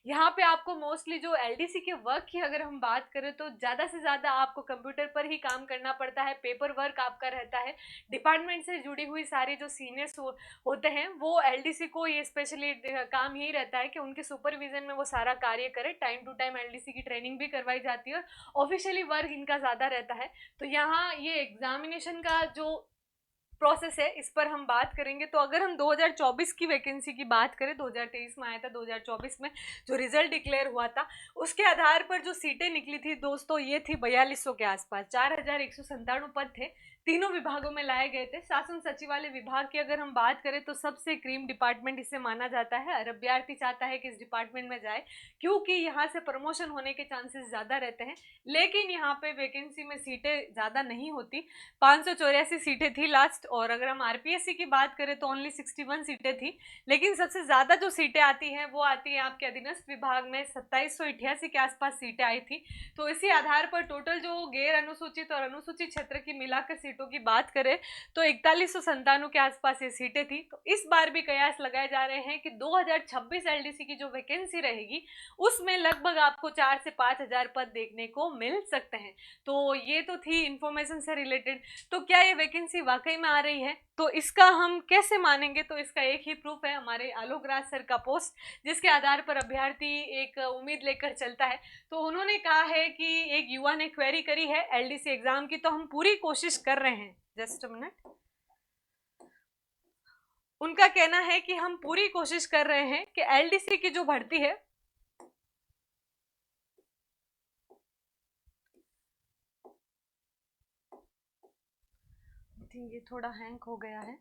यहाँ पे आपको मोस्टली जो एलडीसी के वर्क की अगर हम बात करें तो ज़्यादा से ज़्यादा आपको कंप्यूटर पर ही काम करना पड़ता है, पेपर वर्क आपका रहता है। डिपार्टमेंट से जुड़ी हुई सारी जो सीनियर्स होते हैं वो एलडीसी को ये स्पेशली काम यही रहता है कि उनके सुपरविजन में वो सारा कार्य करे। टाइम टू टाइम एलडीसी की ट्रेनिंग भी करवाई जाती है और ऑफिशियली वर्क इनका ज़्यादा रहता है। तो यहाँ ये एग्जामिनेशन का जो प्रोसेस है इस पर हम बात करेंगे। तो अगर हम 2024 की वैकेंसी की बात करें, 2023 में आया था, 2024 में जो रिजल्ट डिक्लेयर हुआ था उसके आधार पर जो सीटें निकली थी दोस्तों ये थी 4200 के आसपास। 4197 पद थे, तीनों विभागों में लाए गए थे। शासन सचिवालय विभाग की अगर हम बात करें तो सबसे क्रीम डिपार्टमेंट इसे माना जाता है। हर अभ्यर्थी चाहता है कि इस डिपार्टमेंट में जाए क्योंकि यहाँ से प्रमोशन होने के चांसेस ज़्यादा रहते हैं। लेकिन यहाँ पे वैकेंसी में सीटें ज़्यादा नहीं होती, 584 सीटें थी लास्ट। और अगर हम आरपीएससी की बात करें तो ओनली 61 सीटें थी। लेकिन सबसे ज़्यादा जो सीटें आती हैं वो आती है आपके अधीनस्थ विभाग में, 2788 के आसपास सीटें आई थी। तो इसी आधार पर टोटल जो गैर अनुसूचित और अनुसूचित क्षेत्र की मिलाकर सीटों की बात करें तो 4197 के आसपास ये सीटें थी। तो इस बार भी कयास लगाए जा रहे हैं कि 2026 एलडीसी की जो वैकेंसी रहेगी उसमें लगभग आपको 4 से 5 हजार पद देखने को मिल सकते हैं। तो ये तो थी इंफॉर्मेशन से रिलेटेड। तो क्या ये वैकेंसी वाकई में आ रही है, तो इसका हम कैसे मानेंगे? तो इसका एक ही प्रूफ है हमारे आलोक राज सर का पोस्ट, जिसके आधार पर अभ्यर्थी एक उम्मीद लेकर चलता है। तो उन्होंने कहा है कि एक युवा ने क्वेरी करी है एलडीसी एग्जाम की, तो हम पूरी कोशिश कर रहे हैं। Just a minute. उनका कहना है कि हम पूरी कोशिश कर रहे हैं कि एलडीसी की जो भर्ती है ये थोड़ा हैंग हो गया है।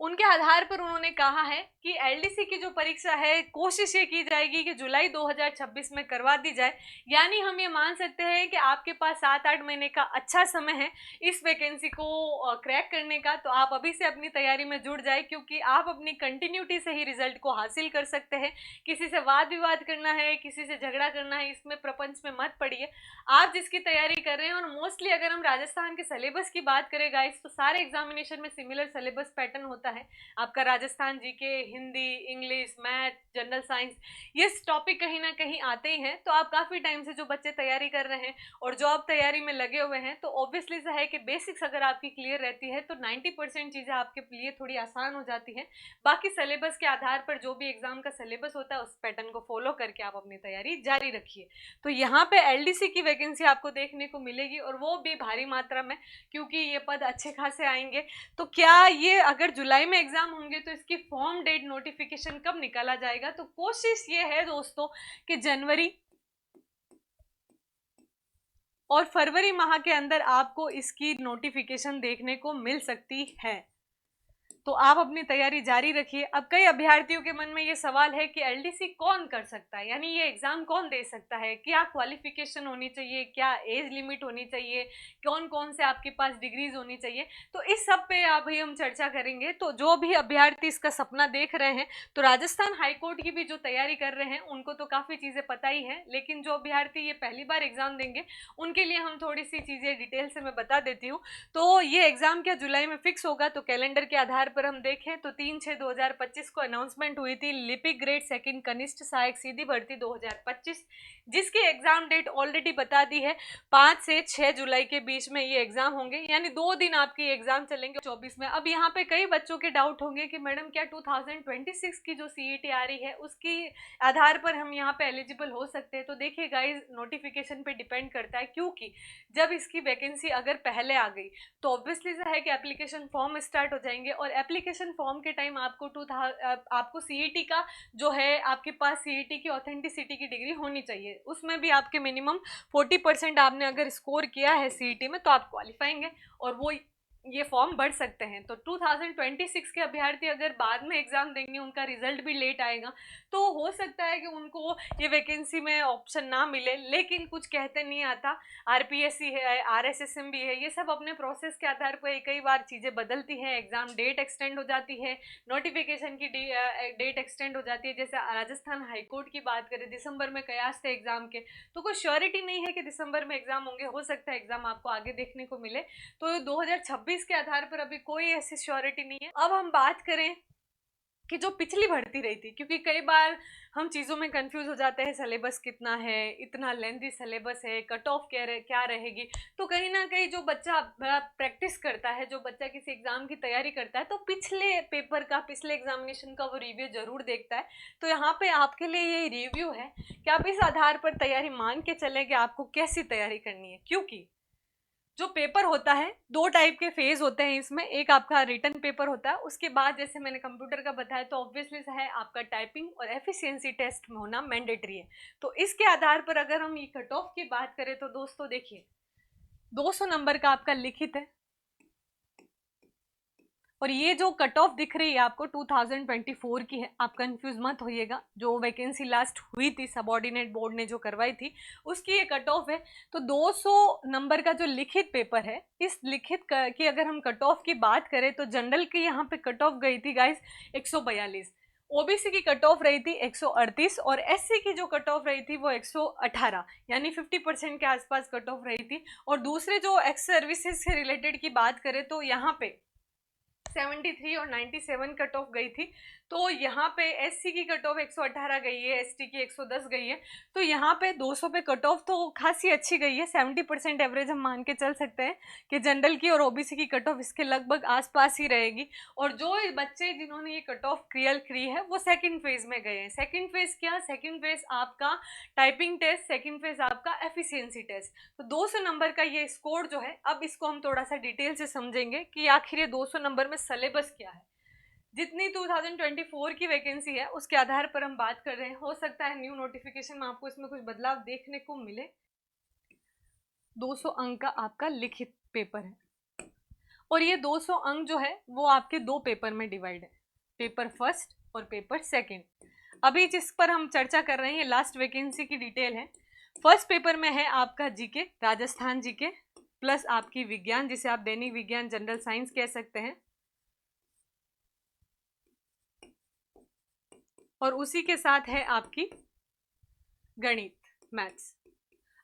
उनके आधार पर उन्होंने कहा है कि एलडीसी की जो परीक्षा है कोशिश ये की जाएगी कि जुलाई 2026 में करवा दी जाए। यानी हम ये मान सकते हैं कि आपके पास 7-8 महीने का अच्छा समय है इस वैकेंसी को क्रैक करने का। तो आप अभी से अपनी तैयारी में जुड़ जाए क्योंकि आप अपनी कंटिन्यूटी से ही रिजल्ट को हासिल कर सकते हैं। किसी से वाद विवाद करना है, किसी से झगड़ा करना है, इसमें प्रपंच में मत पड़िए। आप जिसकी तैयारी कर रहे हैं, और मोस्टली अगर हम राजस्थान के सिलेबस की बात करें गाइस तो सारे एग्जामिनेशन में सिमिलर सिलेबस पैटर्न होता है आपका। Rajasthan GK, Hindi, English, math, general science, ये टॉपिक कहीं ना कहीं आते ही हैं। तो आप काफी टाइम से जो बच्चे तैयारी कर रहे हैं और जॉब तैयारी में लगे हुए हैं तो ऑब्वियसली से है कि बेसिक्स अगर आपकी क्लियर रहती है तो 90% चीजें आपके लिए थोड़ी आसान हो जाती हैं। बाकी सिलेबस के आधार पर जो भी एग्जाम का सिलेबस होता है उस पैटर्न को फॉलो करके आप अपनी तैयारी जारी रखिए। तो यहाँ पे एलडीसी की वैकेंसी आपको देखने को मिलेगी और वो भी भारी मात्रा में, क्योंकि ये पद अच्छे खासे आएंगे। तो क्या ये अगर जुलाई में एग्जाम होंगे तो इसकी फॉर्म डेट नोटिफिकेशन कब निकाला जाएगा? तो कोशिश ये है दोस्तों कि जनवरी और फरवरी माह के अंदर आपको इसकी नोटिफिकेशन देखने को मिल सकती है। तो आप अपनी तैयारी जारी रखिए। अब कई अभ्यर्थियों के मन में ये सवाल है कि एलडीसी कौन कर सकता है, यानी ये एग्जाम कौन दे सकता है, क्या क्वालिफिकेशन होनी चाहिए, क्या एज लिमिट होनी चाहिए, कौन कौन से आपके पास डिग्रीज होनी चाहिए। तो इस सब पे अभी हम चर्चा करेंगे। तो जो भी अभ्यर्थी इसका सपना देख रहे हैं, तो राजस्थान हाईकोर्ट की भी जो तैयारी कर रहे हैं उनको तो काफ़ी चीज़ें पता ही है, लेकिन जो अभ्यर्थी ये पहली बार एग्जाम देंगे उनके लिए हम थोड़ी सी चीज़ें डिटेल से मैं बता देती हूँ। तो ये एग्जाम क्या जुलाई में फिक्स होगा? तो कैलेंडर के आधार पर हम देखें तो 3/6/2025 को अनाउंसमेंट हुई थी लिपिक ग्रेड सेकंड कनिष्ठ सहायक सीधी भर्ती 2025, जिसकी एग्जाम डेट ऑलरेडी बता दी है। 5 से 6 जुलाई के बीच में ये एग्जाम होंगे, यानी 2 दिन आपकी एग्जाम चलेंगे 24 में। अब यहाँ पे कई बच्चों के डाउट होंगे कि मैडम क्या 2026 की जो सीईटी आ रही है उसकी आधार पर हम यहाँ पे एलिजिबल हो सकते हैं? तो देखिए गाइज, नोटिफिकेशन पे डिपेंड करता है, क्योंकि जब इसकी वैकेंसी अगर पहले आ गई तो ऑब्वियसली से है कि एप्लीकेशन फॉर्म स्टार्ट हो जाएंगे और एप्लीकेशन फॉर्म के टाइम आपको सीईटी का जो है, आपके पास सीईटी की ऑथेंटिसिटी की डिग्री होनी चाहिए। उसमें भी आपके मिनिमम 40% आपने अगर स्कोर किया है सीईटी में तो आप क्वालिफाएंगे और वो ये फॉर्म भर सकते हैं। तो 2026 के अभ्यर्थी अगर बाद में एग्जाम देंगे, उनका रिजल्ट भी लेट आएगा, तो हो सकता है कि उनको ये वैकेंसी में ऑप्शन ना मिले। लेकिन कुछ कहते नहीं आता, आरपीएससी है, आरएसएसएम भी है, ये सब अपने प्रोसेस के आधार पर कई बार चीज़ें बदलती हैं। एग्जाम डेट एक्सटेंड हो जाती है, नोटिफिकेशन की डेट एक्सटेंड हो जाती है। जैसे राजस्थान हाईकोर्ट की बात करें, दिसंबर में कयास थे एग्जाम के, तो कोई श्योरिटी नहीं है कि दिसंबर में एग्जाम होंगे, हो सकता है एग्जाम आपको आगे देखने को मिले। तो 2026 के आधार पर अभी कोई ऐसी श्योरिटी नहीं है। अब हम बात करें कि जो पिछली भर्ती रही थी, क्योंकि कई बार हम चीज़ों में कंफ्यूज हो जाते हैं, सिलेबस कितना है, इतना लेंथी सिलेबस है, कट ऑफ क्या रहेगी। तो कहीं ना कहीं जो बच्चा प्रैक्टिस करता है, जो बच्चा किसी एग्जाम की तैयारी करता है, तो पिछले पेपर का, पिछले एग्जामिनेशन का वो रिव्यू जरूर देखता है। तो यहाँ पे आपके लिए ये रिव्यू है कि आप इस आधार पर तैयारी मान के चले कि आपको कैसी तैयारी करनी है। क्योंकि जो पेपर होता है, दो टाइप के फेज होते हैं इसमें। एक आपका रिटन पेपर होता है, उसके बाद जैसे मैंने कंप्यूटर का बताया तो ऑब्वियसली है आपका टाइपिंग और एफिशिएंसी टेस्ट में होना मैंडेटरी है। तो इसके आधार पर अगर हम ये कट ऑफ की बात करें तो दोस्तों देखिए, 200 नंबर का आपका लिखित है, और ये जो कट ऑफ दिख रही है आपको 2024 की है। आप कंफ्यूज मत होइएगा, जो वैकेंसी लास्ट हुई थी सबऑर्डिनेट बोर्ड ने जो करवाई थी उसकी ये कट ऑफ है। तो 200 नंबर का जो लिखित पेपर है, इस लिखित की अगर हम कट ऑफ की बात करें तो जनरल की यहाँ पे कट ऑफ गई थी गाइस 142, ओबीसी की कट ऑफ रही थी 138, और एससी की जो कट ऑफ रही थी वो 118, यानी 50% के आसपास कट ऑफ रही थी। और दूसरे जो एक्स सर्विसेज से रिलेटेड की बात करें तो यहाँ पे 73 और 97 कट ऑफ गई थी। तो यहाँ पे एससी की कट ऑफ 118 गई है, एसटी की 110 गई है। तो यहाँ पे 200 पे कट ऑफ तो खासी अच्छी गई है, 70% एवरेज हम मान के चल सकते हैं कि जनरल की और ओबीसी की कट ऑफ इसके लगभग आसपास ही रहेगी। और जो बच्चे जिन्होंने ये कट ऑफ क्लियर करी है वो सेकंड फेज में गए हैं। सेकंड फेज क्या? सेकंड फेज आपका टाइपिंग टेस्ट, सेकंड फेज आपका एफिशिएंसी टेस्ट। तो 200 नंबर का ये स्कोर जो है, अब इसको हम थोड़ा सा डिटेल से समझेंगे कि आखिर ये 200 नंबर में सिलेबस क्या है। जितनी 2024 की वैकेंसी है उसके आधार पर हम बात कर रहे हैं, हो सकता है न्यू नोटिफिकेशन में आपको इसमें कुछ बदलाव देखने को मिले। 200 अंक का आपका लिखित पेपर है, और ये 200 अंक जो है वो आपके दो पेपर में डिवाइड है, पेपर फर्स्ट और पेपर सेकंड। अभी जिस पर हम चर्चा कर रहे हैं लास्ट वैकेंसी की डिटेल है। फर्स्ट पेपर में है आपका जीके, राजस्थान जीके प्लस आपकी विज्ञान, जिसे आप दैनिक विज्ञान जनरल साइंस कह सकते हैं, और उसी के साथ है आपकी गणित, मैथ्स।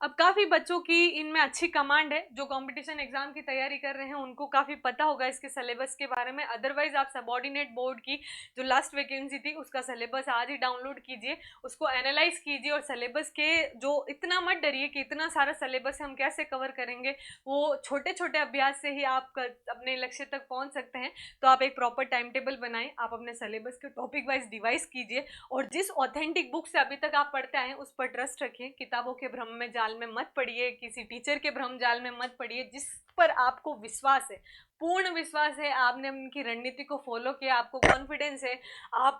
अब काफ़ी बच्चों की इनमें अच्छी कमांड है, जो कंपटीशन एग्जाम की तैयारी कर रहे हैं उनको काफ़ी पता होगा इसके सिलेबस के बारे में। अदरवाइज आप सबऑर्डिनेट बोर्ड की जो लास्ट वैकेंसी थी उसका सिलेबस आज ही डाउनलोड कीजिए, उसको एनालाइज कीजिए, और सिलेबस के जो, इतना मत डरिए कि इतना सारा सिलेबस हम कैसे कवर करेंगे, वो छोटे छोटे अभ्यास से ही आप अपने लक्ष्य तक पहुंच सकते हैं। तो आप एक प्रॉपर टाइम टेबल बनाएं, आप अपने सिलेबस के टॉपिक वाइज डिवाइस कीजिए, और जिस ऑथेंटिक बुक से अभी तक आप पढ़ते आए हैं उस पर ट्रस्ट रखिए। किताबों के भ्रम में जाल में मत पड़िए, किसी टीचर के भ्रम जाल में मत पड़िए। जिस पर आपको विश्वास है, पूर्ण विश्वास है, आपने उनकी रणनीति को फॉलो किया, आपको कॉन्फिडेंस है, आप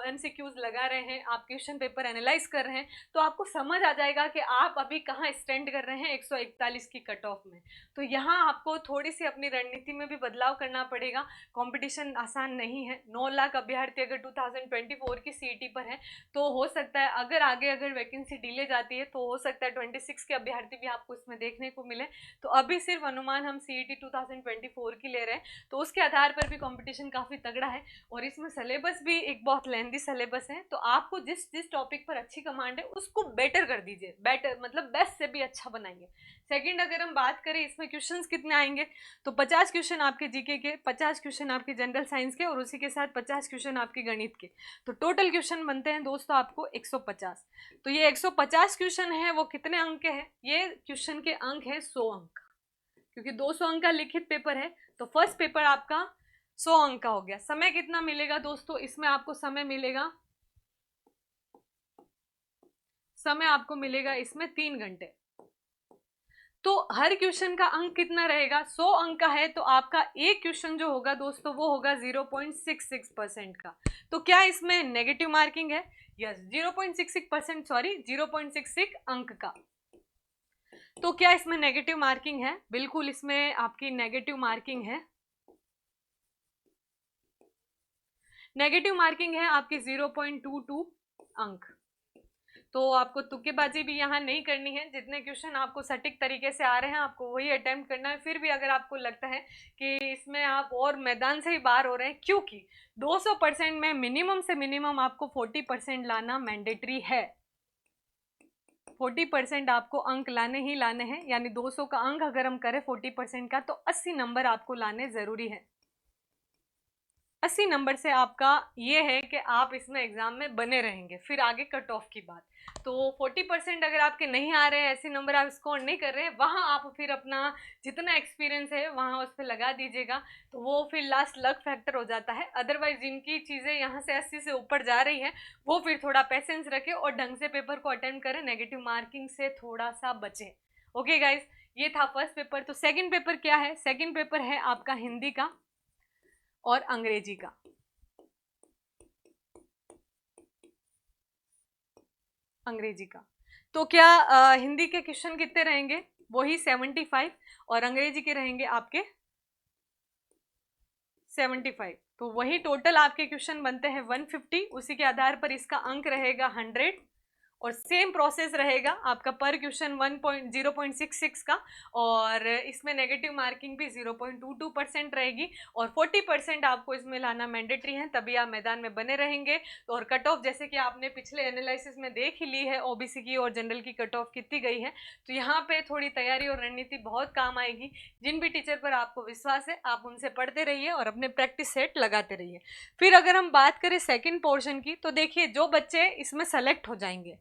एमसीक्यूज लगा रहे हैं, आप क्वेश्चन पेपर एनालाइज कर रहे हैं, तो आपको समझ आ जाएगा कि आप अभी कहाँ स्टैंड कर रहे हैं 141 की कट ऑफ में। तो यहाँ आपको थोड़ी सी अपनी रणनीति में भी बदलाव करना पड़ेगा। कंपटीशन आसान नहीं है। 9 लाख अभ्यर्थी अगर 2024 की सीईटी पर है, तो हो सकता है अगर आगे अगर वैकेंसी डिले जाती है तो हो सकता है 26 के अभ्यर्थी भी आपको इसमें देखने को मिले। तो अभी सिर्फ अनुमान हम सीईटी 2024 की ले रहे हैं, तो उसके आधार पर भी कंपटीशन काफ़ी तगड़ा है, और इसमें सिलेबस भी एक बहुत लेंथी सिलेबस है। तो आपको जिस जिस टॉपिक पर अच्छी कमांड है उसको बेटर कर दीजिए, बेटर मतलब बेस्ट से भी अच्छा बनाइए। सेकंड, अगर हम बात करें इसमें क्वेश्चंस कितने आएंगे, तो 50 क्वेश्चन आपके जीके के, 50 क्वेश्चन आपके जनरल साइंस के, और उसी के साथ 50 क्वेश्चन आपके गणित के। तो टोटल क्वेश्चन बनते हैं दोस्तों आपको 150। तो ये 150 क्वेश्चन है वो कितने अंक के हैं? ये क्वेश्चन के अंक है 100 अंक, क्योंकि 200 अंक का लिखित पेपर है। तो फर्स्ट पेपर आपका 100 अंक का हो गया। समय कितना मिलेगा दोस्तों? इसमें आपको समय मिलेगा, समय आपको मिलेगा इसमें 3 घंटे। तो हर क्वेश्चन का अंक कितना रहेगा? 100 अंक का है, तो आपका एक क्वेश्चन जो होगा दोस्तों वो होगा 0.66% का। तो क्या इसमें नेगेटिव मार्किंग है? यस, 0.66%, सॉरी 0.66 अंक का। तो क्या इसमें नेगेटिव मार्किंग है? बिल्कुल इसमें आपकी नेगेटिव मार्किंग है। नेगेटिव मार्किंग है आपकी 0.22 अंक। तो आपको तुक्केबाजी भी यहाँ नहीं करनी है, जितने क्वेश्चन आपको सटीक तरीके से आ रहे हैं आपको वही अटेम्प्ट करना है। फिर भी अगर आपको लगता है कि इसमें आप और मैदान से ही बाहर हो रहे हैं, क्योंकि 200% में मिनिमम से मिनिमम आपको 40% लाना मैंडेटरी है। 40% आपको अंक लाने ही लाने हैं, यानी 200 का अंक अगर हम करें 40% का तो 80 नंबर आपको लाने जरूरी है। 80 नंबर से आपका ये है कि आप इसमें एग्जाम में बने रहेंगे। फिर आगे कट ऑफ की बात, तो 40% अगर आपके नहीं आ रहे हैं, 80 नंबर आप स्कोर नहीं कर रहे हैं, वहाँ आप फिर अपना जितना एक्सपीरियंस है वहाँ उस पर लगा दीजिएगा, तो वो फिर लास्ट लक फैक्टर हो जाता है। अदरवाइज जिनकी चीज़ें यहाँ से 80 से ऊपर जा रही हैं वो फिर थोड़ा पेशेंस रखें और ढंग से पेपर को अटेम्प्ट करें, नेगेटिव मार्किंग से थोड़ा सा बचें। ओके गाइज, ये था फर्स्ट पेपर। तो सेकंड पेपर क्या है? सेकंड पेपर है आपका हिंदी का और अंग्रेजी का। अंग्रेजी का तो क्या हिंदी के क्वेश्चन कितने रहेंगे? वही 75, और अंग्रेजी के रहेंगे आपके 75। तो वही टोटल आपके क्वेश्चन बनते हैं 150। उसी के आधार पर इसका अंक रहेगा 100, और सेम प्रोसेस रहेगा आपका पर क्वेश्चन 0.66 का, और इसमें नेगेटिव मार्किंग भी 0.22% रहेगी, और 40% आपको इसमें लाना मैंडेटरी है, तभी आप मैदान में बने रहेंगे। तो और कट ऑफ जैसे कि आपने पिछले एनालिसिस में देख ही ली है, ओबीसी की और जनरल की कट ऑफ कितनी गई है, तो यहाँ पे थोड़ी तैयारी और रणनीति बहुत काम आएगी। जिन भी टीचर पर आपको विश्वास है आप उनसे पढ़ते रहिए और अपने प्रैक्टिस सेट लगाते रहिए। फिर अगर हम बात करें सेकंड पोर्शन की, तो देखिए जो बच्चे इसमें सेलेक्ट हो जाएंगे,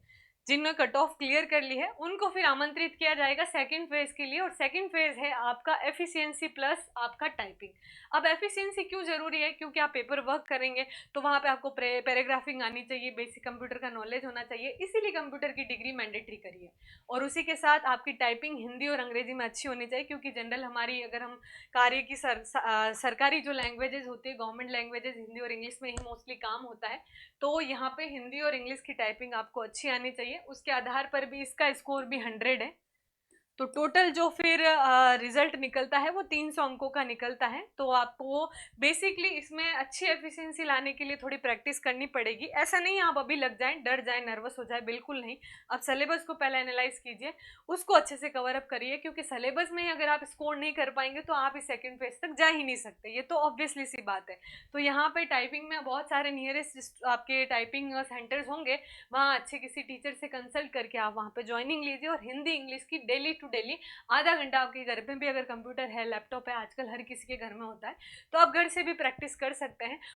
जिन्होंने कट ऑफ क्लियर कर ली है, उनको फिर आमंत्रित किया जाएगा सेकंड फेज के लिए। और सेकंड फेज है आपका एफिशिएंसी प्लस आपका टाइपिंग। अब एफिशिएंसी क्यों जरूरी है? क्योंकि आप पेपर वर्क करेंगे तो वहां पे आपको पैराग्राफिंग आनी चाहिए, बेसिक कंप्यूटर का नॉलेज होना चाहिए, इसीलिए कंप्यूटर की डिग्री मैंडेटरी करी है। और उसी के साथ आपकी टाइपिंग हिंदी और अंग्रेजी में अच्छी होनी चाहिए, क्योंकि जनरल हमारी अगर हम कार्य की सरकारी जो लैंग्वेजेस होती है, गवर्नमेंट लैंग्वेजेस हिंदी और इंग्लिश में ही मोस्टली काम होता है, तो यहाँ पे हिंदी और इंग्लिश की टाइपिंग आपको अच्छी आनी चाहिए। उसके आधार पर भी इसका स्कोर भी 100 है। तो टोटल जो फिर रिजल्ट निकलता है वो 300 अंकों का निकलता है। तो आपको बेसिकली इसमें अच्छी एफिशिएंसी लाने के लिए थोड़ी प्रैक्टिस करनी पड़ेगी। ऐसा नहीं आप अभी लग जाएं, डर जाएं, नर्वस हो जाए, बिल्कुल नहीं। आप सिलेबस को पहले एनालाइज कीजिए, उसको अच्छे से कवर अप करिए, क्योंकि सिलेबस में ही अगर आप स्कोर नहीं कर पाएंगे तो आप इस सेकंड फेज तक जा ही नहीं सकते, ये तो ऑब्वियसली सी बात है। तो यहाँ पे टाइपिंग में बहुत सारे नियरेस्ट आपके टाइपिंग सेंटर्स होंगे, वहाँ अच्छे किसी टीचर से कंसल्ट करके आप वहाँ पे ज्वाइनिंग लीजिए, और हिंदी इंग्लिश की डेली टू डेली आधा घंटा, आपके घर में भी अगर कंप्यूटर है, लैपटॉप है, आजकल हर किसी के घर में होता है, तो आप घर से भी प्रैक्टिस कर सकते हैं।